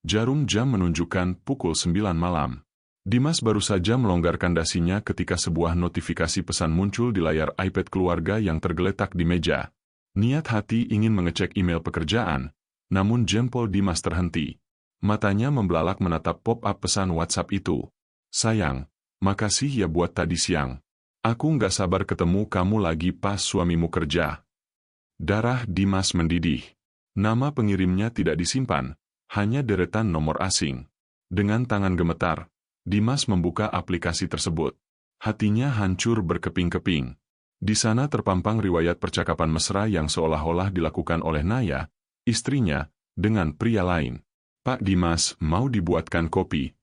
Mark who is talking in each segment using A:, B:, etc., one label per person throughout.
A: Jarum jam menunjukkan pukul 9 malam. Dimas baru saja melonggarkan dasinya ketika sebuah notifikasi pesan muncul di layar iPad keluarga yang tergeletak di meja. Niat hati ingin mengecek email pekerjaan, namun jempol Dimas terhenti. Matanya membelalak menatap pop-up pesan WhatsApp itu. Sayang, makasih ya buat tadi siang. Aku nggak sabar ketemu kamu lagi pas suamimu kerja. Darah Dimas mendidih. Nama pengirimnya tidak disimpan, hanya deretan nomor asing. Dengan tangan gemetar, Dimas membuka aplikasi tersebut. Hatinya hancur berkeping-keping. Di sana terpampang riwayat percakapan mesra yang seolah-olah dilakukan oleh Naya, istrinya, dengan pria lain. Pak Dimas, mau dibuatkan kopi?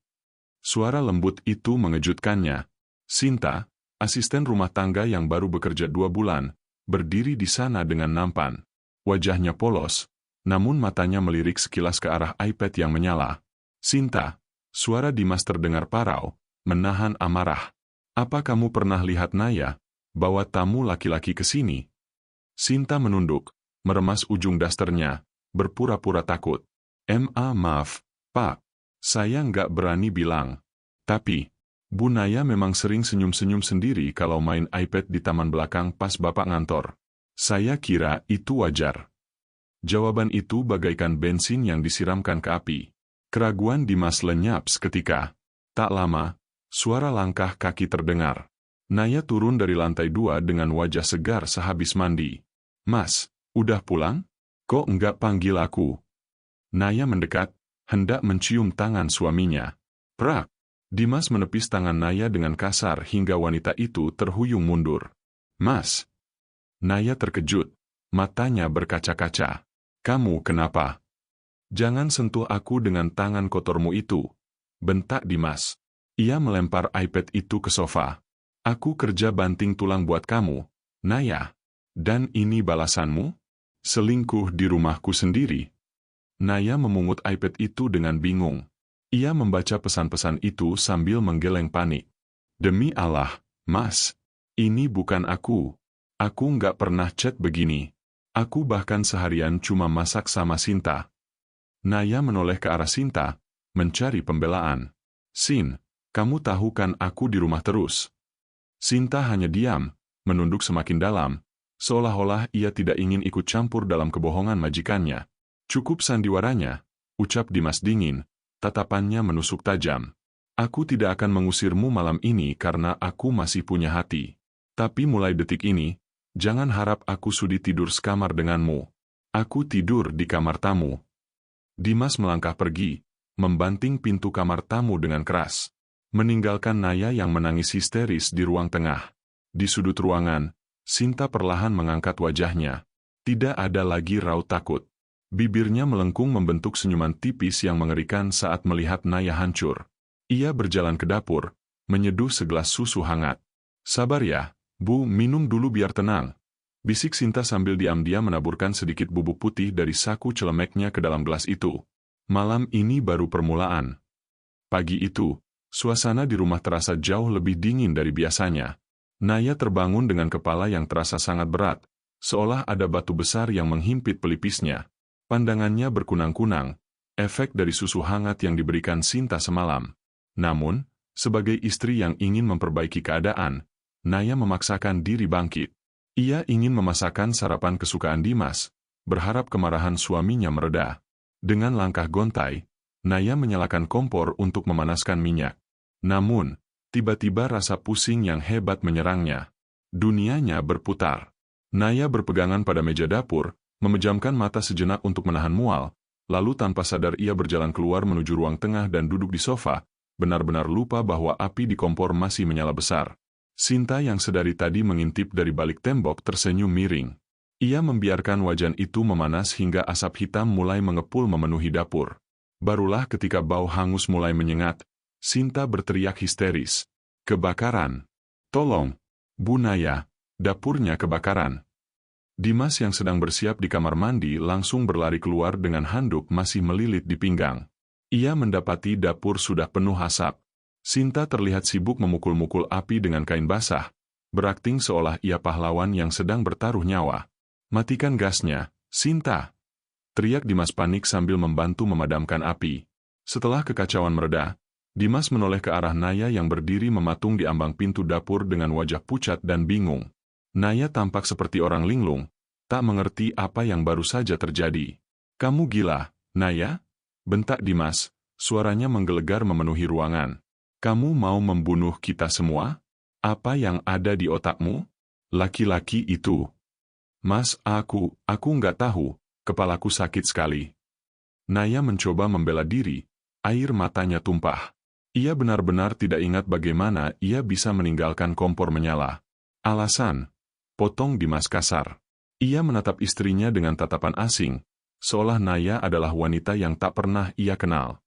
A: Suara lembut itu mengejutkannya. Sinta, asisten rumah tangga yang baru bekerja 2 bulan, berdiri di sana dengan nampan. Wajahnya polos, namun matanya melirik sekilas ke arah iPad yang menyala. Sinta, suara Dimas terdengar parau, menahan amarah. Apa kamu pernah lihat Naya, bawa tamu laki-laki ke sini? Sinta menunduk, meremas ujung dasternya, berpura-pura takut. Maaf, Pak. Saya nggak berani bilang. Tapi, Bu Naya memang sering senyum-senyum sendiri kalau main iPad di taman belakang pas Bapak ngantor. Saya kira itu wajar. Jawaban itu bagaikan bensin yang disiramkan ke api. Keraguan Dimas lenyap seketika. Tak lama, suara langkah kaki terdengar. Naya turun dari lantai 2 dengan wajah segar sehabis mandi. Mas, udah pulang? Kok enggak panggil aku? Naya mendekat, hendak mencium tangan suaminya. Prak! Dimas menepis tangan Naya dengan kasar hingga wanita itu terhuyung mundur. Mas! Naya terkejut, matanya berkaca-kaca. Kamu kenapa? Jangan sentuh aku dengan tangan kotormu itu, bentak Dimas. Ia melempar iPad itu ke sofa. Aku kerja banting tulang buat kamu, Naya. Dan ini balasanmu? Selingkuh di rumahku sendiri. Naya memungut iPad itu dengan bingung. Ia membaca pesan-pesan itu sambil menggeleng panik. Demi Allah, Mas, ini bukan aku. Aku nggak pernah chat begini. Aku bahkan seharian cuma masak sama Sinta. Naya menoleh ke arah Sinta, mencari pembelaan. Sin, kamu tahu kan aku di rumah terus. Sinta hanya diam, menunduk semakin dalam, seolah-olah ia tidak ingin ikut campur dalam kebohongan majikannya. Cukup sandiwaranya, ucap Dimas dingin, tatapannya menusuk tajam. Aku tidak akan mengusirmu malam ini karena aku masih punya hati. Tapi mulai detik ini, jangan harap aku sudi tidur sekamar denganmu. Aku tidur di kamar tamu. Dimas melangkah pergi, membanting pintu kamar tamu dengan keras. Meninggalkan Naya yang menangis histeris di ruang tengah. Di sudut ruangan, Sinta perlahan mengangkat wajahnya. Tidak ada lagi raut takut. Bibirnya melengkung membentuk senyuman tipis yang mengerikan saat melihat Naya hancur. Ia berjalan ke dapur, menyeduh segelas susu hangat. Sabar ya, Bu, minum dulu biar tenang. Bisik Sinta sambil diam-diam menaburkan sedikit bubuk putih dari saku celemeknya ke dalam gelas itu. Malam ini baru permulaan. Pagi itu, suasana di rumah terasa jauh lebih dingin dari biasanya. Naya terbangun dengan kepala yang terasa sangat berat, seolah ada batu besar yang menghimpit pelipisnya. Pandangannya berkunang-kunang, efek dari susu hangat yang diberikan Sinta semalam. Namun, sebagai istri yang ingin memperbaiki keadaan, Naya memaksakan diri bangkit. Ia ingin memasakkan sarapan kesukaan Dimas, berharap kemarahan suaminya mereda. Dengan langkah gontai, Naya menyalakan kompor untuk memanaskan minyak. Namun, tiba-tiba rasa pusing yang hebat menyerangnya. Dunianya berputar. Naya berpegangan pada meja dapur, memejamkan mata sejenak untuk menahan mual, lalu tanpa sadar ia berjalan keluar menuju ruang tengah dan duduk di sofa, benar-benar lupa bahwa api di kompor masih menyala besar. Sinta yang sedari tadi mengintip dari balik tembok tersenyum miring. Ia membiarkan wajan itu memanas hingga asap hitam mulai mengepul memenuhi dapur. Barulah ketika bau hangus mulai menyengat, Sinta berteriak histeris. Kebakaran! Tolong! Bu Naya, dapurnya kebakaran! Dimas yang sedang bersiap di kamar mandi langsung berlari keluar dengan handuk masih melilit di pinggang. Ia mendapati dapur sudah penuh asap. Sinta terlihat sibuk memukul-mukul api dengan kain basah, berakting seolah ia pahlawan yang sedang bertaruh nyawa. Matikan gasnya, Sinta! Teriak Dimas panik sambil membantu memadamkan api. Setelah kekacauan mereda, Dimas menoleh ke arah Naya yang berdiri mematung di ambang pintu dapur dengan wajah pucat dan bingung. Naya tampak seperti orang linglung, tak mengerti apa yang baru saja terjadi. "Kamu gila, Naya?" bentak Dimas, suaranya menggelegar memenuhi ruangan. "Kamu mau membunuh kita semua? Apa yang ada di otakmu?" "Laki-laki itu." "Mas, aku nggak tahu, kepalaku sakit sekali." Naya mencoba membela diri, air matanya tumpah. Ia benar-benar tidak ingat bagaimana ia bisa meninggalkan kompor menyala. "Alasan?" potong Dimas kasar. Ia menatap istrinya dengan tatapan asing, seolah Naya adalah wanita yang tak pernah ia kenal.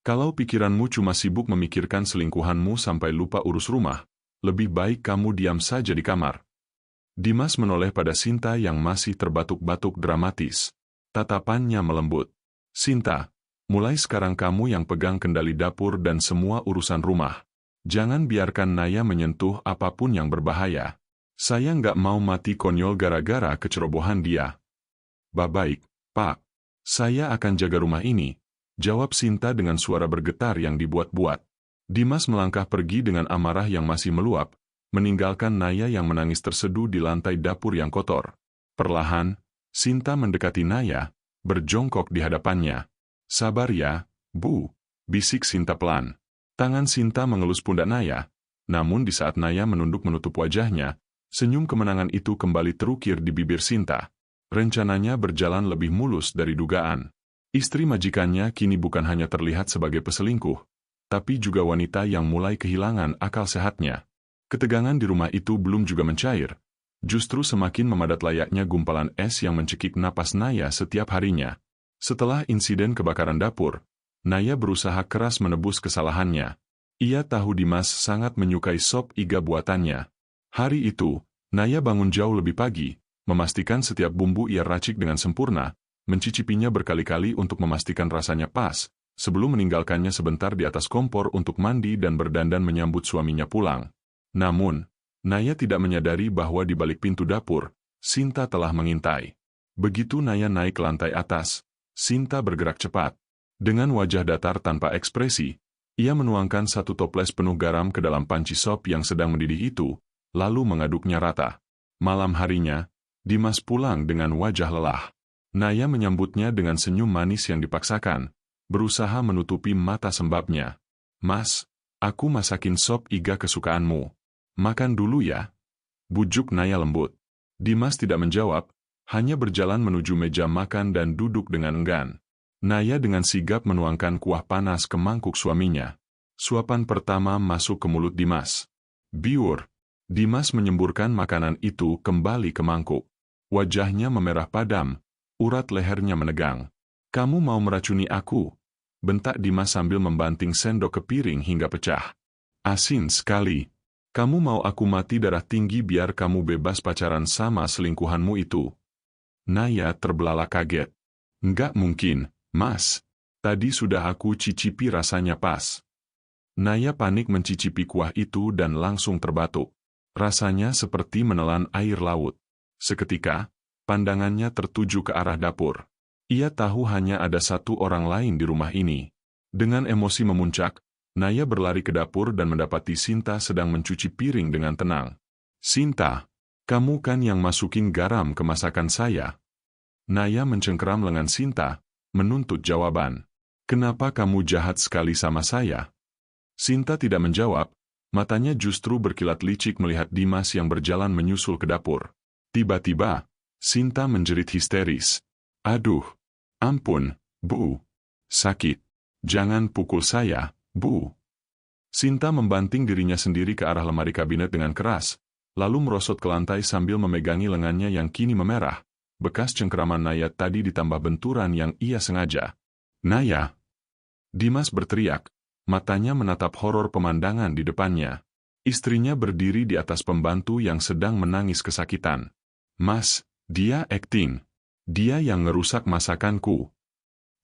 A: "Kalau pikiranmu cuma sibuk memikirkan selingkuhanmu sampai lupa urus rumah, lebih baik kamu diam saja di kamar." Dimas menoleh pada Sinta yang masih terbatuk-batuk dramatis. Tatapannya melembut. "Sinta, mulai sekarang kamu yang pegang kendali dapur dan semua urusan rumah. Jangan biarkan Naya menyentuh apapun yang berbahaya. Saya nggak mau mati konyol gara-gara kecerobohan dia." "Baik, Pak. Saya akan jaga rumah ini," jawab Sinta dengan suara bergetar yang dibuat-buat. Dimas melangkah pergi dengan amarah yang masih meluap, meninggalkan Naya yang menangis terseduh di lantai dapur yang kotor. Perlahan, Sinta mendekati Naya, berjongkok di hadapannya. "Sabar ya, Bu," bisik Sinta pelan. Tangan Sinta mengelus pundak Naya, namun di saat Naya menunduk menutup wajahnya, senyum kemenangan itu kembali terukir di bibir Sinta. Rencananya berjalan lebih mulus dari dugaan. Istri majikannya kini bukan hanya terlihat sebagai peselingkuh, tapi juga wanita yang mulai kehilangan akal sehatnya. Ketegangan di rumah itu belum juga mencair, justru semakin memadat layaknya gumpalan es yang mencekik napas Naya setiap harinya. Setelah insiden kebakaran dapur, Naya berusaha keras menebus kesalahannya. Ia tahu Dimas sangat menyukai sop iga buatannya. Hari itu, Naya bangun jauh lebih pagi, memastikan setiap bumbu ia racik dengan sempurna, mencicipinya berkali-kali untuk memastikan rasanya pas, sebelum meninggalkannya sebentar di atas kompor untuk mandi dan berdandan menyambut suaminya pulang. Namun, Naya tidak menyadari bahwa di balik pintu dapur, Sinta telah mengintai. Begitu Naya naik ke lantai atas, Sinta bergerak cepat. Dengan wajah datar tanpa ekspresi, ia menuangkan satu toples penuh garam ke dalam panci sop yang sedang mendidih itu, lalu mengaduknya rata. Malam harinya, Dimas pulang dengan wajah lelah. Naya menyambutnya dengan senyum manis yang dipaksakan, berusaha menutupi mata sembabnya. "Mas, aku masakin sop iga kesukaanmu. Makan dulu ya," bujuk Naya lembut. Dimas tidak menjawab, hanya berjalan menuju meja makan dan duduk dengan enggan. Naya dengan sigap menuangkan kuah panas ke mangkuk suaminya. Suapan pertama masuk ke mulut Dimas. Biur. Dimas menyemburkan makanan itu kembali ke mangkuk. Wajahnya memerah padam, urat lehernya menegang. "Kamu mau meracuni aku?" bentak Dimas sambil membanting sendok ke piring hingga pecah. "Asin sekali. Kamu mau aku mati darah tinggi biar kamu bebas pacaran sama selingkuhanmu itu?" Naya terbelalak kaget. "Nggak mungkin, Mas. Tadi sudah aku cicipi rasanya pas." Naya panik mencicipi kuah itu dan langsung terbatuk. Rasanya seperti menelan air laut. Seketika, pandangannya tertuju ke arah dapur. Ia tahu hanya ada satu orang lain di rumah ini. Dengan emosi memuncak, Naya berlari ke dapur dan mendapati Sinta sedang mencuci piring dengan tenang. "Sinta, kamu kan yang masukin garam ke masakan saya?" Naya mencengkeram lengan Sinta, menuntut jawaban. "Kenapa kamu jahat sekali sama saya?" Sinta tidak menjawab, matanya justru berkilat licik melihat Dimas yang berjalan menyusul ke dapur. Tiba-tiba, Sinta menjerit histeris. "Aduh, ampun, Bu. Sakit. Jangan pukul saya, Bu." Sinta membanting dirinya sendiri ke arah lemari kabinet dengan keras, lalu merosot ke lantai sambil memegangi lengannya yang kini memerah. Bekas cengkeraman Naya tadi ditambah benturan yang ia sengaja. "Naya!" Dimas berteriak, matanya menatap horor pemandangan di depannya. Istrinya berdiri di atas pembantu yang sedang menangis kesakitan. "Mas, dia akting. Dia yang ngerusak masakanku."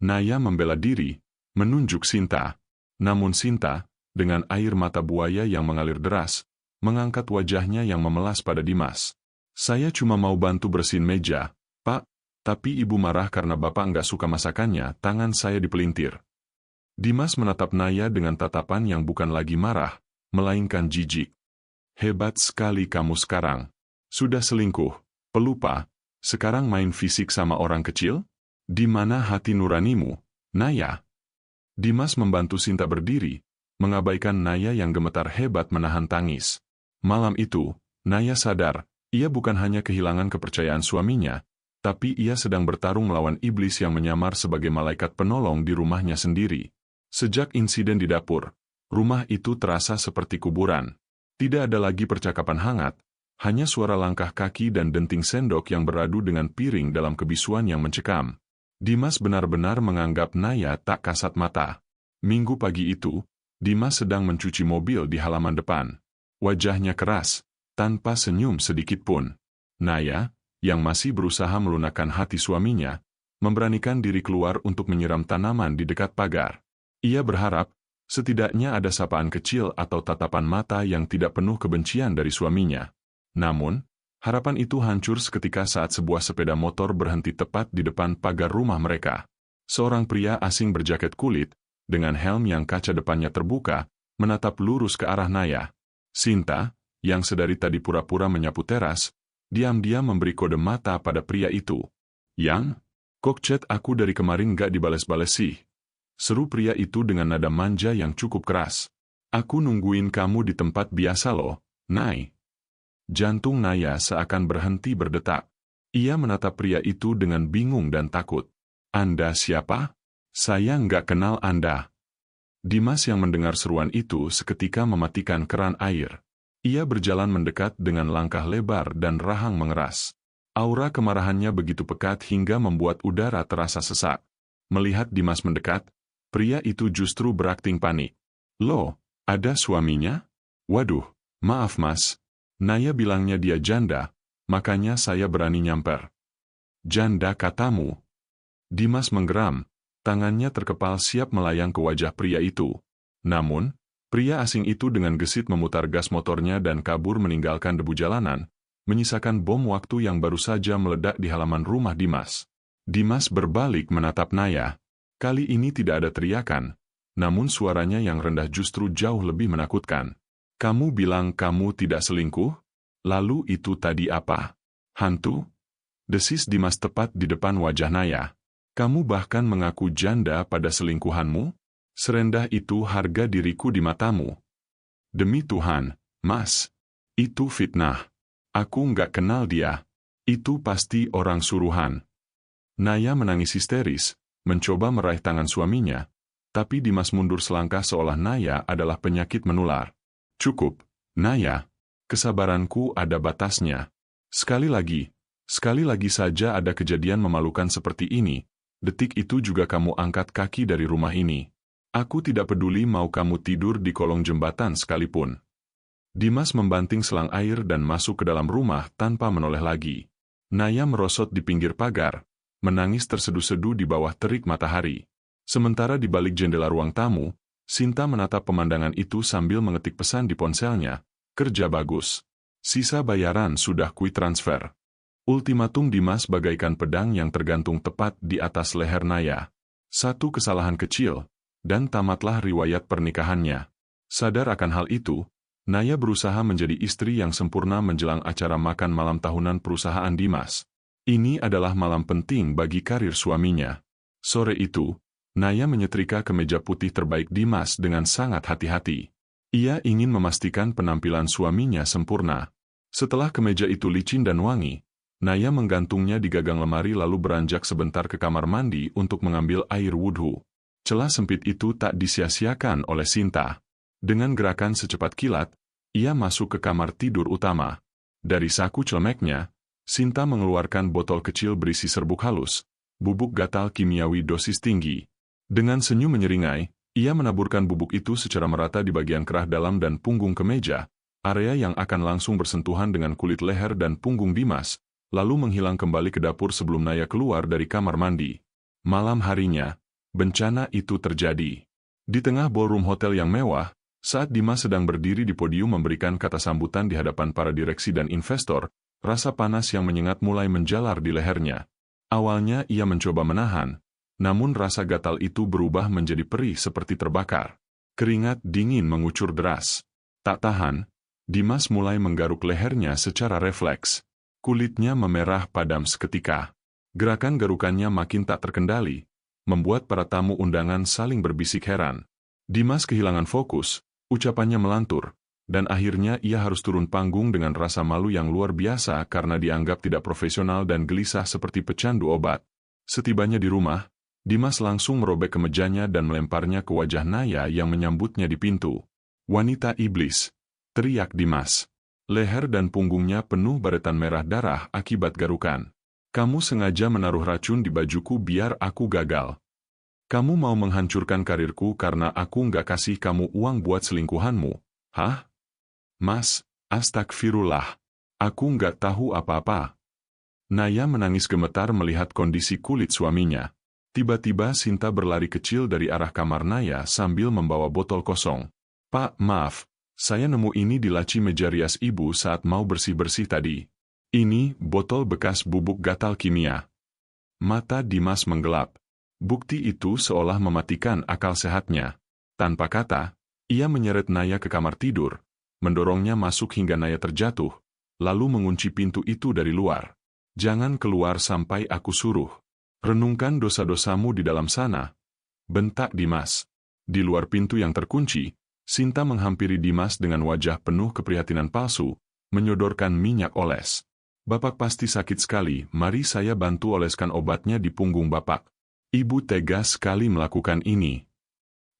A: Naya membela diri, menunjuk Sinta. Namun Sinta, dengan air mata buaya yang mengalir deras, mengangkat wajahnya yang memelas pada Dimas. "Saya cuma mau bantu bersihin meja, Pak, tapi Ibu marah karena Bapak nggak suka masakannya." Tangan saya dipelintir. Dimas menatap Naya dengan tatapan yang bukan lagi marah, melainkan jijik. Hebat sekali kamu sekarang. Sudah selingkuh, pelupa, sekarang main fisik sama orang kecil? Di mana hati nuranimu, Naya? Dimas membantu Sinta berdiri, mengabaikan Naya yang gemetar hebat menahan tangis. Malam itu, Naya sadar, ia bukan hanya kehilangan kepercayaan suaminya, tapi ia sedang bertarung melawan iblis yang menyamar sebagai malaikat penolong di rumahnya sendiri. Sejak insiden di dapur, rumah itu terasa seperti kuburan. Tidak ada lagi percakapan hangat, hanya suara langkah kaki dan denting sendok yang beradu dengan piring dalam kebisuan yang mencekam. Dimas benar-benar menganggap Naya tak kasat mata. Minggu pagi itu, Dimas sedang mencuci mobil di halaman depan. Wajahnya keras, tanpa senyum sedikit pun. Naya, yang masih berusaha melunakkan hati suaminya, memberanikan diri keluar untuk menyiram tanaman di dekat pagar. Ia berharap, setidaknya ada sapaan kecil atau tatapan mata yang tidak penuh kebencian dari suaminya. Namun, harapan itu hancur seketika saat sebuah sepeda motor berhenti tepat di depan pagar rumah mereka. Seorang pria asing berjaket kulit, dengan helm yang kaca depannya terbuka, menatap lurus ke arah Naya. Sinta, yang sedari tadi pura-pura menyapu teras, diam-diam memberi kode mata pada pria itu. Yang? Kok chat aku dari kemarin gak dibales-bales sih? Seru pria itu dengan nada manja yang cukup keras. Aku nungguin kamu di tempat biasa loh, Nay. Jantung Naya seakan berhenti berdetak. Ia menatap pria itu dengan bingung dan takut. Anda siapa? Saya nggak kenal Anda. Dimas yang mendengar seruan itu seketika mematikan keran air. Ia berjalan mendekat dengan langkah lebar dan rahang mengeras. Aura kemarahannya begitu pekat hingga membuat udara terasa sesak. Melihat Dimas mendekat, pria itu justru berakting panik. Loh, ada suaminya? Waduh, maaf mas. Naya bilangnya dia janda, makanya saya berani nyamper. Janda katamu? Dimas menggeram, tangannya terkepal siap melayang ke wajah pria itu. Namun, pria asing itu dengan gesit memutar gas motornya dan kabur meninggalkan debu jalanan, menyisakan bom waktu yang baru saja meledak di halaman rumah Dimas. Dimas berbalik menatap Naya. Kali ini tidak ada teriakan, namun suaranya yang rendah justru jauh lebih menakutkan. Kamu bilang kamu tidak selingkuh? Lalu itu tadi apa? Hantu? Desis Dimas tepat di depan wajah Naya. Kamu bahkan mengaku janda pada selingkuhanmu? Serendah itu harga diriku di matamu. Demi Tuhan, Mas. Itu fitnah. Aku nggak kenal dia. Itu pasti orang suruhan. Naya menangis histeris, mencoba meraih tangan suaminya, tapi Dimas mundur selangkah seolah Naya adalah penyakit menular. Cukup, Naya. Kesabaranku ada batasnya. Sekali lagi saja ada kejadian memalukan seperti ini, detik itu juga kamu angkat kaki dari rumah ini. Aku tidak peduli mau kamu tidur di kolong jembatan sekalipun. Dimas membanting selang air dan masuk ke dalam rumah tanpa menoleh lagi. Naya merosot di pinggir pagar, menangis terseduh-seduh di bawah terik matahari. Sementara di balik jendela ruang tamu, Sinta menatap pemandangan itu sambil mengetik pesan di ponselnya. Kerja bagus. Sisa bayaran sudah kui transfer. Ultimatum Dimas bagaikan pedang yang tergantung tepat di atas leher Naya. Satu kesalahan kecil, dan tamatlah riwayat pernikahannya. Sadar akan hal itu, Naya berusaha menjadi istri yang sempurna menjelang acara makan malam tahunan perusahaan Dimas. Ini adalah malam penting bagi karir suaminya. Sore itu, Naya menyetrika kemeja putih terbaik Dimas dengan sangat hati-hati. Ia ingin memastikan penampilan suaminya sempurna. Setelah kemeja itu licin dan wangi, Naya menggantungnya di gagang lemari lalu beranjak sebentar ke kamar mandi untuk mengambil air wudhu. Celah sempit itu tak disia-siakan oleh Sinta. Dengan gerakan secepat kilat, ia masuk ke kamar tidur utama. Dari saku celemeknya, Sinta mengeluarkan botol kecil berisi serbuk halus, bubuk gatal kimiawi dosis tinggi. Dengan senyum menyeringai, ia menaburkan bubuk itu secara merata di bagian kerah dalam dan punggung kemeja, area yang akan langsung bersentuhan dengan kulit leher dan punggung Dimas, lalu menghilang kembali ke dapur sebelum Naya keluar dari kamar mandi. Malam harinya, bencana itu terjadi. Di tengah ballroom hotel yang mewah, saat Dimas sedang berdiri di podium memberikan kata sambutan di hadapan para direksi dan investor, rasa panas yang menyengat mulai menjalar di lehernya. Awalnya ia mencoba menahan, Namun rasa gatal itu berubah menjadi perih seperti terbakar. Keringat dingin mengucur deras. Tak tahan, Dimas mulai menggaruk lehernya secara refleks. Kulitnya memerah padam seketika. Gerakan garukannya makin tak terkendali, membuat para tamu undangan saling berbisik heran. Dimas kehilangan fokus, ucapannya melantur, dan akhirnya ia harus turun panggung dengan rasa malu yang luar biasa karena dianggap tidak profesional dan gelisah seperti pecandu obat. Setibanya di rumah, Dimas langsung merobek kemejanya dan melemparnya ke wajah Naya yang menyambutnya di pintu. "Wanita iblis!" teriak Dimas. Leher dan punggungnya penuh baretan merah darah akibat garukan. "Kamu sengaja menaruh racun di bajuku biar aku gagal. Kamu mau menghancurkan karirku karena aku nggak kasih kamu uang buat selingkuhanmu, hah? Mas, astagfirullah. Aku nggak tahu apa-apa." Naya menangis gemetar melihat kondisi kulit suaminya. Tiba-tiba Sinta berlari kecil dari arah kamar Naya sambil membawa botol kosong. "Pak, maaf, saya nemu ini di laci meja rias ibu saat mau bersih-bersih tadi. Ini botol bekas bubuk gatal kimia." Mata Dimas menggelap. Bukti itu seolah mematikan akal sehatnya. Tanpa kata, ia menyeret Naya ke kamar tidur, mendorongnya masuk hingga Naya terjatuh, lalu mengunci pintu itu dari luar. "Jangan keluar sampai aku suruh. Renungkan dosa-dosamu di dalam sana," bentak Dimas. Di luar pintu yang terkunci, Sinta menghampiri Dimas dengan wajah penuh keprihatinan palsu, menyodorkan minyak oles. "Bapak pasti sakit sekali, mari saya bantu oleskan obatnya di punggung Bapak." Ibu tega sekali melakukan ini.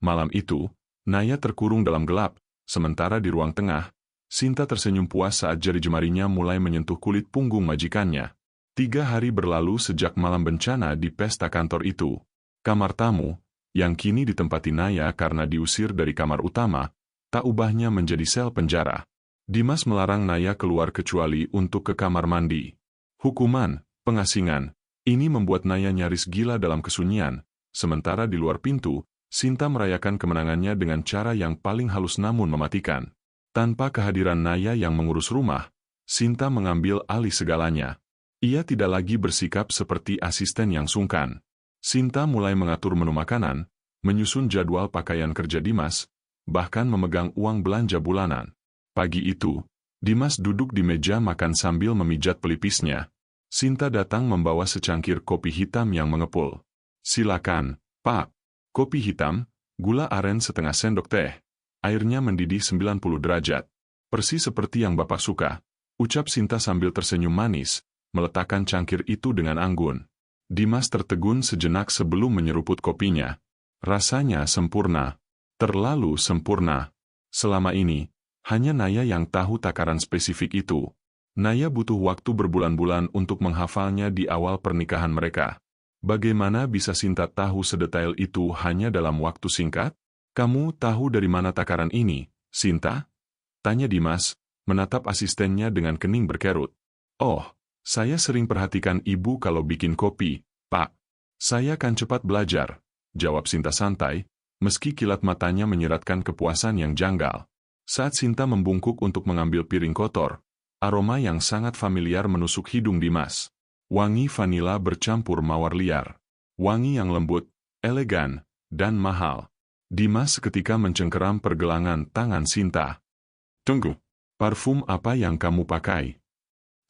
A: Malam itu, Naya terkurung dalam gelap, sementara di ruang tengah, Sinta tersenyum puas saat jari jemarinya mulai menyentuh kulit punggung majikannya. 3 hari berlalu sejak malam bencana di pesta kantor itu. Kamar tamu, yang kini ditempati Naya karena diusir dari kamar utama, tak ubahnya menjadi sel penjara. Dimas melarang Naya keluar kecuali untuk ke kamar mandi. Hukuman, pengasingan, ini membuat Naya nyaris gila dalam kesunyian, sementara di luar pintu, Sinta merayakan kemenangannya dengan cara yang paling halus namun mematikan. Tanpa kehadiran Naya yang mengurus rumah, Sinta mengambil alih segalanya. Ia tidak lagi bersikap seperti asisten yang sungkan. Sinta mulai mengatur menu makanan, menyusun jadwal pakaian kerja Dimas, bahkan memegang uang belanja bulanan. Pagi itu, Dimas duduk di meja makan sambil memijat pelipisnya. Sinta datang membawa secangkir kopi hitam yang mengepul. "Silakan, Pak." "Kopi hitam, gula aren setengah sendok teh. Airnya mendidih 90 derajat. Persis seperti yang Bapak suka," ucap Sinta sambil tersenyum manis, meletakkan cangkir itu dengan anggun. Dimas tertegun sejenak sebelum menyeruput kopinya. Rasanya sempurna. Terlalu sempurna. Selama ini, hanya Naya yang tahu takaran spesifik itu. Naya butuh waktu berbulan-bulan untuk menghafalnya di awal pernikahan mereka. Bagaimana bisa Sinta tahu sedetail itu hanya dalam waktu singkat? "Kamu tahu dari mana takaran ini, Sinta?" tanya Dimas, menatap asistennya dengan kening berkerut. "Oh, saya sering perhatikan ibu kalau bikin kopi, Pak. Saya kan cepat belajar," jawab Sinta santai, meski kilat matanya menyiratkan kepuasan yang janggal. Saat Sinta membungkuk untuk mengambil piring kotor, aroma yang sangat familiar menusuk hidung Dimas. Wangi vanila bercampur mawar liar. Wangi yang lembut, elegan, dan mahal. Dimas seketika mencengkeram pergelangan tangan Sinta. "Tunggu, parfum apa yang kamu pakai?"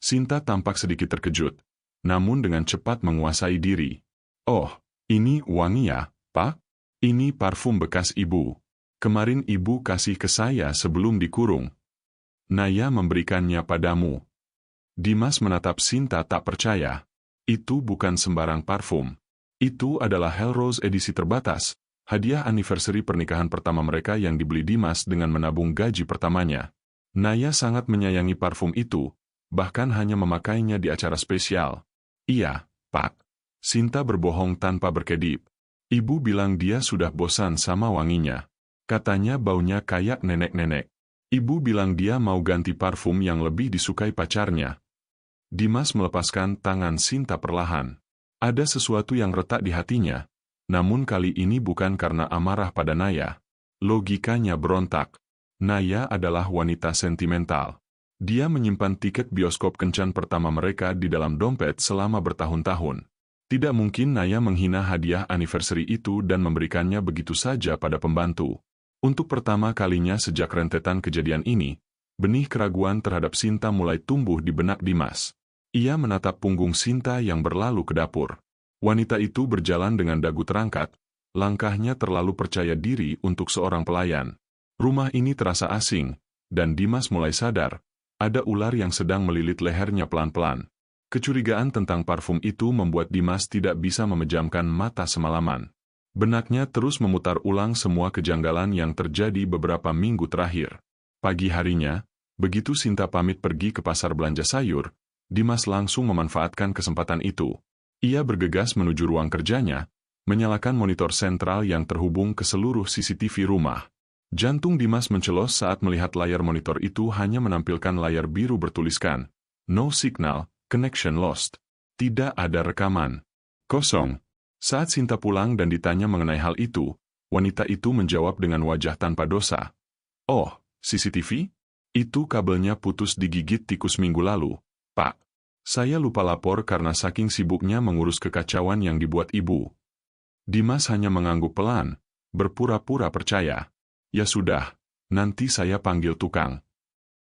A: Sinta tampak sedikit terkejut, namun dengan cepat menguasai diri. "Oh, ini wangi ya, Pak? Ini parfum bekas ibu. Kemarin ibu kasih ke saya sebelum dikurung. Naya memberikannya padamu." Dimas menatap Sinta tak percaya. "Itu bukan sembarang parfum. Itu adalah Hellrose edisi terbatas, hadiah anniversary pernikahan pertama mereka yang dibeli Dimas dengan menabung gaji pertamanya. Naya sangat menyayangi parfum itu, bahkan hanya memakainya di acara spesial." "Iya, Pak." Sinta berbohong tanpa berkedip. "Ibu bilang dia sudah bosan sama wanginya. Katanya baunya kayak nenek-nenek. Ibu bilang dia mau ganti parfum yang lebih disukai pacarnya." Dimas melepaskan tangan Sinta perlahan. Ada sesuatu yang retak di hatinya, namun kali ini bukan karena amarah pada Naya. Logikanya berontak. Naya adalah wanita sentimental. Dia menyimpan tiket bioskop kencan pertama mereka di dalam dompet selama bertahun-tahun. Tidak mungkin Naya menghina hadiah anniversary itu dan memberikannya begitu saja pada pembantu. Untuk pertama kalinya sejak rentetan kejadian ini, benih keraguan terhadap Sinta mulai tumbuh di benak Dimas. Ia menatap punggung Sinta yang berlalu ke dapur. Wanita itu berjalan dengan dagu terangkat, langkahnya terlalu percaya diri untuk seorang pelayan. Rumah ini terasa asing, dan Dimas mulai sadar, ada ular yang sedang melilit lehernya pelan-pelan. Kecurigaan tentang parfum itu membuat Dimas tidak bisa memejamkan mata semalaman. Benaknya terus memutar ulang semua kejanggalan yang terjadi beberapa minggu terakhir. Pagi harinya, begitu Sinta pamit pergi ke pasar belanja sayur, Dimas langsung memanfaatkan kesempatan itu. Ia bergegas menuju ruang kerjanya, menyalakan monitor sentral yang terhubung ke seluruh CCTV rumah. Jantung Dimas mencelos saat melihat layar monitor itu hanya menampilkan layar biru bertuliskan, "No signal, connection lost." Tidak ada rekaman. Kosong. Saat Sinta pulang dan ditanya mengenai hal itu, wanita itu menjawab dengan wajah tanpa dosa. "Oh, CCTV? Itu kabelnya putus digigit tikus minggu lalu, Pak. Saya lupa lapor karena saking sibuknya mengurus kekacauan yang dibuat ibu." Dimas hanya mengangguk pelan, berpura-pura percaya. "Ya sudah, nanti saya panggil tukang."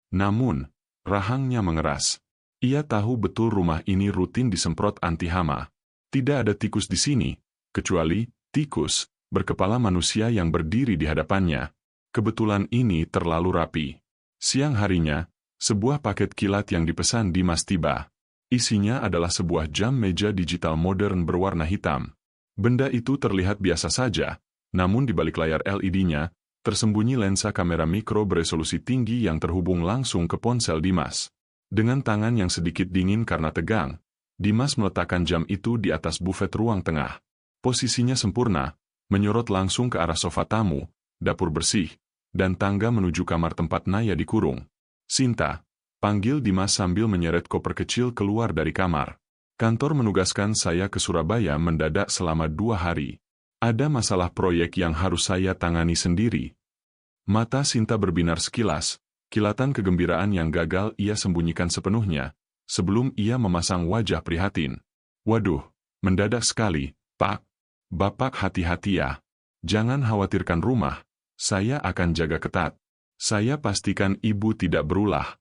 A: Namun, rahangnya mengeras. Ia tahu betul rumah ini rutin disemprot anti hama. Tidak ada tikus di sini, kecuali tikus berkepala manusia yang berdiri di hadapannya. Kebetulan ini terlalu rapi. Siang harinya, sebuah paket kilat yang dipesan Dimas tiba. Isinya adalah sebuah jam meja digital modern berwarna hitam. Benda itu terlihat biasa saja, namun di balik layar LED-nya, tersembunyi lensa kamera mikro beresolusi tinggi yang terhubung langsung ke ponsel Dimas. Dengan tangan yang sedikit dingin karena tegang, Dimas meletakkan jam itu di atas bufet ruang tengah. Posisinya sempurna, menyorot langsung ke arah sofa tamu, dapur bersih, dan tangga menuju kamar tempat Naya dikurung. "Sinta," panggil Dimas sambil menyeret koper kecil keluar dari kamar. "Kantor menugaskan saya ke Surabaya mendadak selama 2 hari. Ada masalah proyek yang harus saya tangani sendiri." Mata Sinta berbinar sekilas, kilatan kegembiraan yang gagal ia sembunyikan sepenuhnya, sebelum ia memasang wajah prihatin. "Waduh, mendadak sekali, Pak. Bapak hati-hati ya. Jangan khawatirkan rumah, saya akan jaga ketat. Saya pastikan ibu tidak berulah."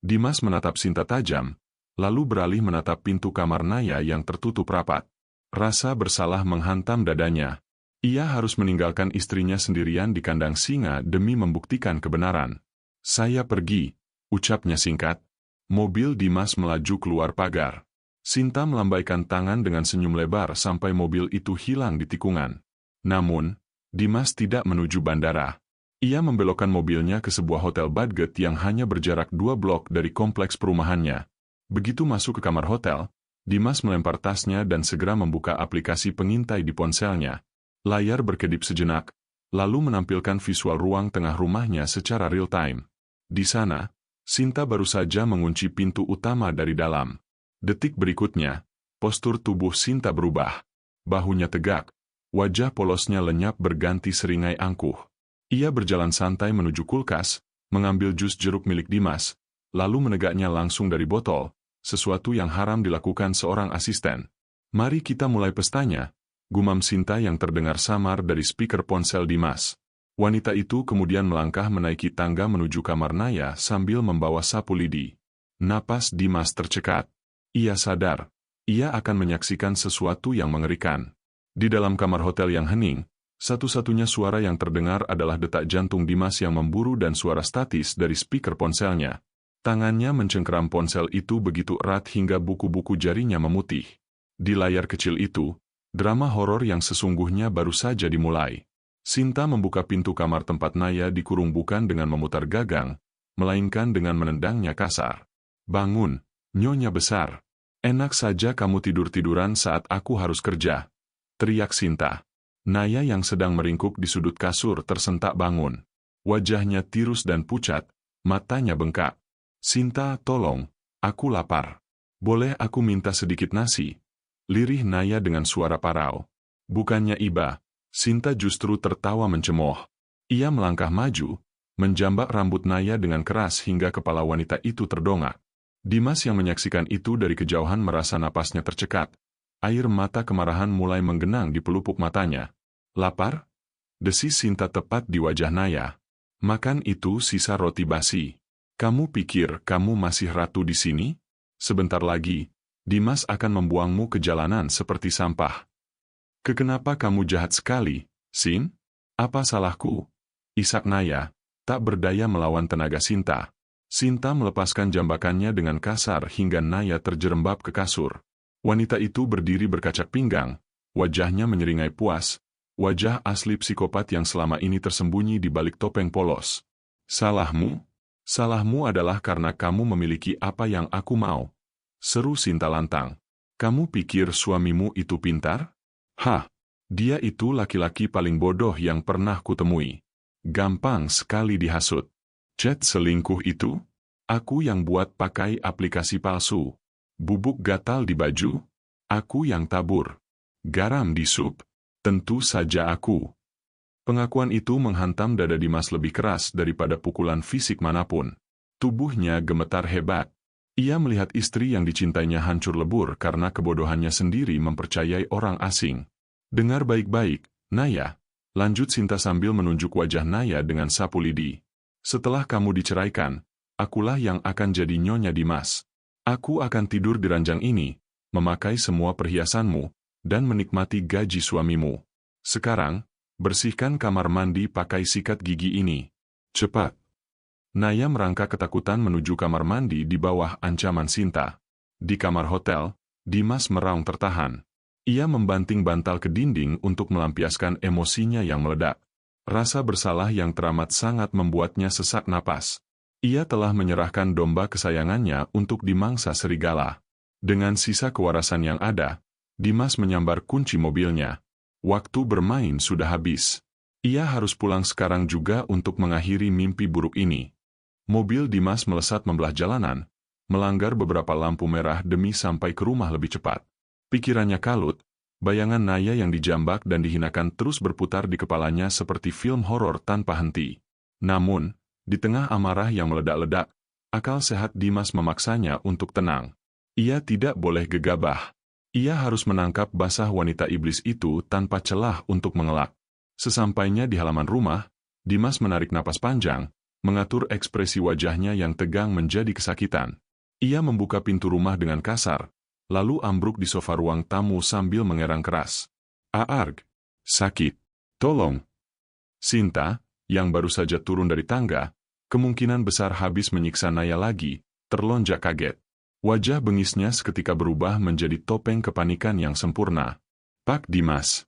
A: Dimas menatap Sinta tajam, lalu beralih menatap pintu kamar Naya yang tertutup rapat. Rasa bersalah menghantam dadanya. Ia harus meninggalkan istrinya sendirian di kandang singa demi membuktikan kebenaran. "Saya pergi," ucapnya singkat. Mobil Dimas melaju keluar pagar. Sinta melambaikan tangan dengan senyum lebar sampai mobil itu hilang di tikungan. Namun, Dimas tidak menuju bandara. Ia membelokkan mobilnya ke sebuah hotel budget yang hanya berjarak 2 blok dari kompleks perumahannya. Begitu masuk ke kamar hotel, Dimas melempar tasnya dan segera membuka aplikasi pengintai di ponselnya. Layar berkedip sejenak, lalu menampilkan visual ruang tengah rumahnya secara real-time. Di sana, Sinta baru saja mengunci pintu utama dari dalam. Detik berikutnya, postur tubuh Sinta berubah. Bahunya tegak, wajah polosnya lenyap berganti seringai angkuh. Ia berjalan santai menuju kulkas, mengambil jus jeruk milik Dimas, lalu menegaknya langsung dari botol, sesuatu yang haram dilakukan seorang asisten. "Mari kita mulai pestanya," gumam Sinta yang terdengar samar dari speaker ponsel Dimas. Wanita itu kemudian melangkah menaiki tangga menuju kamar Naya sambil membawa sapu lidi. Napas Dimas tercekat. Ia sadar, ia akan menyaksikan sesuatu yang mengerikan. Di dalam kamar hotel yang hening, satu-satunya suara yang terdengar adalah detak jantung Dimas yang memburu dan suara statis dari speaker ponselnya. Tangannya mencengkeram ponsel itu begitu erat hingga buku-buku jarinya memutih. Di layar kecil itu, drama horor yang sesungguhnya baru saja dimulai. Sinta membuka pintu kamar tempat Naya dikurung bukan dengan memutar gagang, melainkan dengan menendangnya kasar. "Bangun, Nyonya besar. Enak saja kamu tidur-tiduran saat aku harus kerja," teriak Sinta. Naya yang sedang meringkuk di sudut kasur tersentak bangun. Wajahnya tirus dan pucat, matanya bengkak. "Sinta, tolong, aku lapar. Boleh aku minta sedikit nasi?" lirih Naya dengan suara parau. Bukannya iba, Sinta justru tertawa mencemooh. Ia melangkah maju, menjambak rambut Naya dengan keras hingga kepala wanita itu terdongak. Dimas yang menyaksikan itu dari kejauhan merasa napasnya tercekat. Air mata kemarahan mulai menggenang di pelupuk matanya. Lapar? Desis Sinta tepat di wajah Naya. Makan itu sisa roti basi. Kamu pikir kamu masih ratu di sini? Sebentar lagi, Dimas akan membuangmu ke jalanan seperti sampah. Kenapa kamu jahat sekali, Sin? Apa salahku? Isak Naya, tak berdaya melawan tenaga Sinta. Sinta melepaskan jambakannya dengan kasar hingga Naya terjerembab ke kasur. Wanita itu berdiri berkacak pinggang, wajahnya menyeringai puas, wajah asli psikopat yang selama ini tersembunyi di balik topeng polos. Salahmu? Salahmu adalah karena kamu memiliki apa yang aku mau. Seru Sinta lantang. Kamu pikir suamimu itu pintar? Hah, dia itu laki-laki paling bodoh yang pernah kutemui. Gampang sekali dihasut. Chat selingkuh itu? Aku yang buat pakai aplikasi palsu. Bubuk gatal di baju? Aku yang tabur. Garam di sup? Tentu saja aku. Pengakuan itu menghantam dada Dimas lebih keras daripada pukulan fisik manapun. Tubuhnya gemetar hebat. Ia melihat istri yang dicintainya hancur lebur karena kebodohannya sendiri mempercayai orang asing. Dengar baik-baik, Naya, lanjut Sinta sambil menunjuk wajah Naya dengan sapu lidi. Setelah kamu diceraikan, akulah yang akan jadi nyonya Dimas. Aku akan tidur di ranjang ini, memakai semua perhiasanmu, dan menikmati gaji suamimu. Sekarang, bersihkan kamar mandi pakai sikat gigi ini. Cepat. Naya merangkak ketakutan menuju kamar mandi di bawah ancaman Sinta. Di kamar hotel, Dimas meraung tertahan. Ia membanting bantal ke dinding untuk melampiaskan emosinya yang meledak. Rasa bersalah yang teramat sangat membuatnya sesak napas. Ia telah menyerahkan domba kesayangannya untuk dimangsa serigala. Dengan sisa kewarasan yang ada, Dimas menyambar kunci mobilnya. Waktu bermain sudah habis. Ia harus pulang sekarang juga untuk mengakhiri mimpi buruk ini. Mobil Dimas melesat membelah jalanan, melanggar beberapa lampu merah demi sampai ke rumah lebih cepat. Pikirannya kalut, bayangan Naya yang dijambak dan dihinakan terus berputar di kepalanya seperti film horor tanpa henti. Namun, di tengah amarah yang meledak-ledak, akal sehat Dimas memaksanya untuk tenang. Ia tidak boleh gegabah. Ia harus menangkap basah wanita iblis itu tanpa celah untuk mengelak. Sesampainya di halaman rumah, Dimas menarik napas panjang, mengatur ekspresi wajahnya yang tegang menjadi kesakitan. Ia membuka pintu rumah dengan kasar, lalu ambruk di sofa ruang tamu sambil mengerang keras. Aarg, sakit. Tolong. Sinta, yang baru saja turun dari tangga, kemungkinan besar habis menyiksa Naya lagi, terlonjak kaget. Wajah bengisnya seketika berubah menjadi topeng kepanikan yang sempurna. Pak Dimas.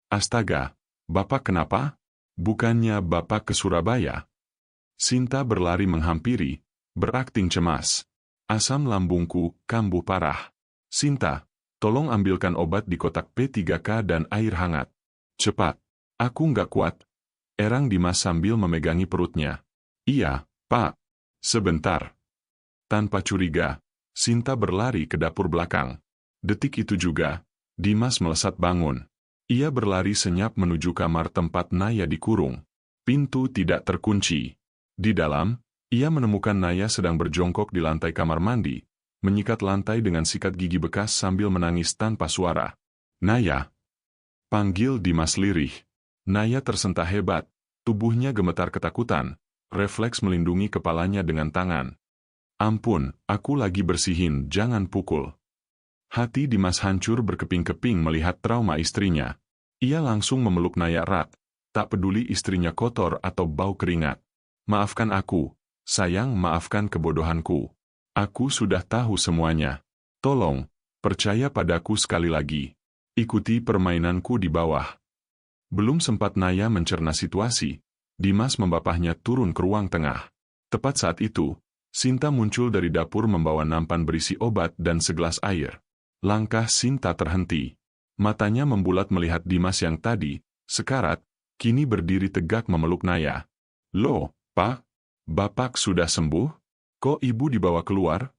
A: Astaga, Bapak kenapa? Bukannya Bapak ke Surabaya? Sinta berlari menghampiri, berakting cemas. Asam lambungku kambuh parah. Sinta, tolong ambilkan obat di kotak P3K dan air hangat. Cepat, aku nggak kuat. Erang Dimas sambil memegangi perutnya. Iya, Pak. Sebentar. Tanpa curiga, Sinta berlari ke dapur belakang. Detik itu juga, Dimas melesat bangun. Ia berlari senyap menuju kamar tempat Naya dikurung. Pintu tidak terkunci. Di dalam, ia menemukan Naya sedang berjongkok di lantai kamar mandi, menyikat lantai dengan sikat gigi bekas sambil menangis tanpa suara. Naya. Panggil Dimas lirih. Naya tersentak hebat, tubuhnya gemetar ketakutan, refleks melindungi kepalanya dengan tangan. Ampun, aku lagi bersihin, jangan pukul. Hati Dimas hancur berkeping-keping melihat trauma istrinya. Ia langsung memeluk Naya erat, tak peduli istrinya kotor atau bau keringat. Maafkan aku, sayang, maafkan kebodohanku. Aku sudah tahu semuanya. Tolong, percaya padaku sekali lagi. Ikuti permainanku di bawah. Belum sempat Naya mencerna situasi, Dimas membapahnya turun ke ruang tengah. Tepat saat itu, Sinta muncul dari dapur membawa nampan berisi obat dan segelas air. Langkah Sinta terhenti. Matanya membulat melihat Dimas yang tadi, sekarat, kini berdiri tegak memeluk Naya. Loh, Pak? Bapak sudah sembuh? Kok ibu dibawa keluar?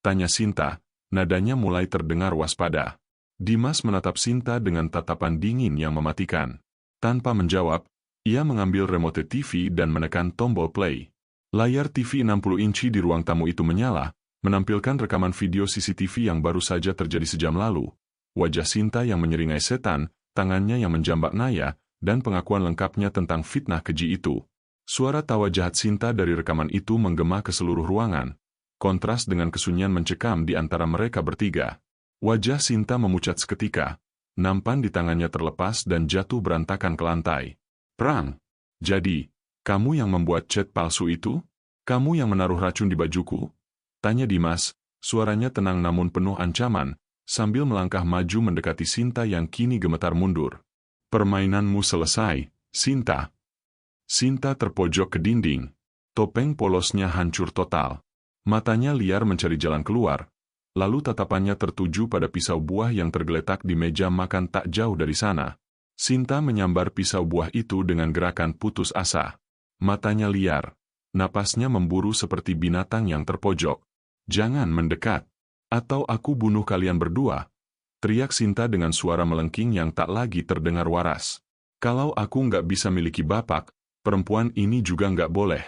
A: Tanya Sinta, nadanya mulai terdengar waspada. Dimas menatap Sinta dengan tatapan dingin yang mematikan. Tanpa menjawab, ia mengambil remote TV dan menekan tombol play. Layar TV 60 inci di ruang tamu itu menyala, menampilkan rekaman video CCTV yang baru saja terjadi sejam lalu. wajah Sinta yang menyeringai setan, tangannya yang menjambak Naya, dan pengakuan lengkapnya tentang fitnah keji itu. Suara tawa jahat Sinta dari rekaman itu menggema ke seluruh ruangan, kontras dengan kesunyian mencekam di antara mereka bertiga. Wajah Sinta memucat seketika, nampan di tangannya terlepas dan jatuh berantakan ke lantai. Perang. Jadi, kamu yang membuat chat palsu itu? Kamu yang menaruh racun di bajuku? Tanya Dimas, suaranya tenang namun penuh ancaman, sambil melangkah maju mendekati Sinta yang kini gemetar mundur. Permainanmu selesai, Sinta. Sinta terpojok ke dinding. Topeng polosnya hancur total. Matanya liar mencari jalan keluar, lalu tatapannya tertuju pada pisau buah yang tergeletak di meja makan tak jauh dari sana. Sinta menyambar pisau buah itu dengan gerakan putus asa. Matanya liar, napasnya memburu seperti binatang yang terpojok. Jangan mendekat, atau aku bunuh kalian berdua, teriak Sinta dengan suara melengking yang tak lagi terdengar waras. Kalau aku nggak bisa miliki bapak, perempuan ini juga nggak boleh.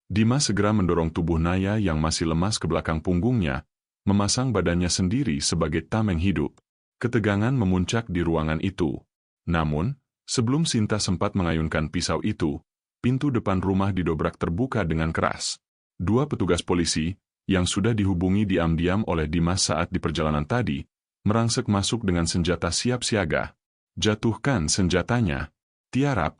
A: Dimas segera mendorong tubuh Naya yang masih lemas ke belakang punggungnya, memasang badannya sendiri sebagai tameng hidup. Ketegangan memuncak di ruangan itu. Namun, sebelum Sinta sempat mengayunkan pisau itu, pintu depan rumah didobrak terbuka dengan keras. Dua petugas polisi, yang sudah dihubungi diam-diam oleh Dimas saat di perjalanan tadi, merangsek masuk dengan senjata siap siaga. Jatuhkan senjatanya. Tiarap,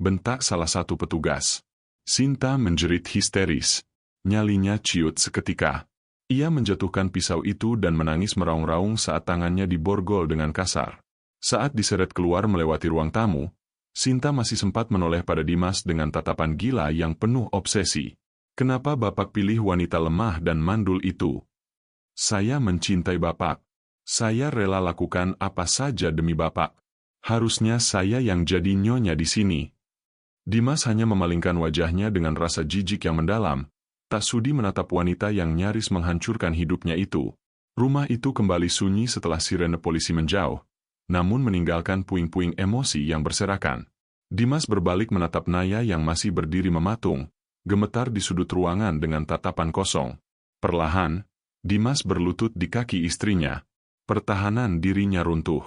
A: bentak salah satu petugas. Sinta menjerit histeris. Nyalinya ciut seketika. Ia menjatuhkan pisau itu dan menangis meraung-raung saat tangannya diborgol dengan kasar. Saat diseret keluar melewati ruang tamu, Sinta masih sempat menoleh pada Dimas dengan tatapan gila yang penuh obsesi. Kenapa Bapak pilih wanita lemah dan mandul itu? Saya mencintai Bapak. Saya rela lakukan apa saja demi Bapak. Harusnya saya yang jadi nyonya di sini. Dimas hanya memalingkan wajahnya dengan rasa jijik yang mendalam, tak sudi menatap wanita yang nyaris menghancurkan hidupnya itu. Rumah itu kembali sunyi setelah sirene polisi menjauh, namun meninggalkan puing-puing emosi yang berserakan. Dimas berbalik menatap Naya yang masih berdiri mematung, gemetar di sudut ruangan dengan tatapan kosong. Perlahan, Dimas berlutut di kaki istrinya. Pertahanan dirinya runtuh.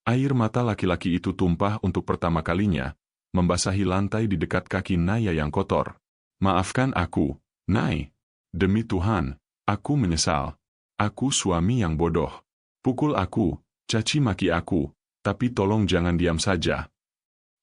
A: Air mata laki-laki itu tumpah untuk pertama kalinya, membasahi lantai di dekat kaki Naya yang kotor. Maafkan aku, Nay. Demi Tuhan, aku menyesal. Aku suami yang bodoh. Pukul aku, caci maki aku, tapi tolong jangan diam saja.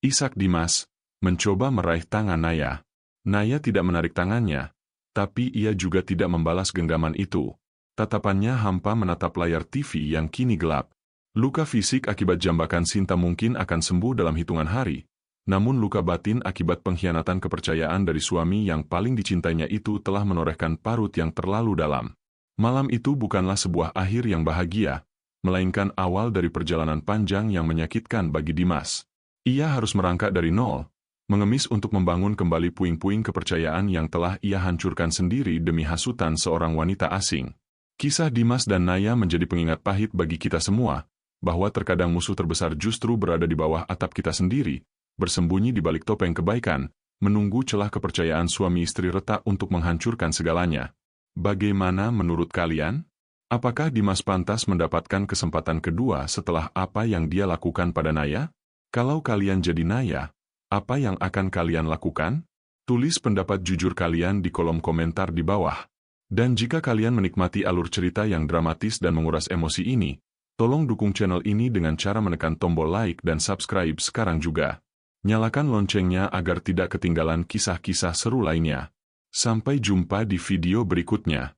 A: Isak Dimas mencoba meraih tangan Naya. Naya tidak menarik tangannya, tapi ia juga tidak membalas genggaman itu. Tatapannya hampa menatap layar TV yang kini gelap. Luka fisik akibat jambakan Sinta mungkin akan sembuh dalam hitungan hari, namun luka batin akibat pengkhianatan kepercayaan dari suami yang paling dicintainya itu telah menorehkan parut yang terlalu dalam. Malam itu bukanlah sebuah akhir yang bahagia, melainkan awal dari perjalanan panjang yang menyakitkan bagi Dimas. Ia harus merangkak dari nol, mengemis untuk membangun kembali puing-puing kepercayaan yang telah ia hancurkan sendiri demi hasutan seorang wanita asing. Kisah Dimas dan Naya menjadi pengingat pahit bagi kita semua, bahwa terkadang musuh terbesar justru berada di bawah atap kita sendiri, bersembunyi di balik topeng kebaikan, menunggu celah kepercayaan suami istri retak untuk menghancurkan segalanya. Bagaimana menurut kalian? Apakah Dimas pantas mendapatkan kesempatan kedua setelah apa yang dia lakukan pada Naya? Kalau kalian jadi Naya, apa yang akan kalian lakukan? Tulis pendapat jujur kalian di kolom komentar di bawah. Dan jika kalian menikmati alur cerita yang dramatis dan menguras emosi ini, tolong dukung channel ini dengan cara menekan tombol like dan subscribe sekarang juga. Nyalakan loncengnya agar tidak ketinggalan kisah-kisah seru lainnya. Sampai jumpa di video berikutnya.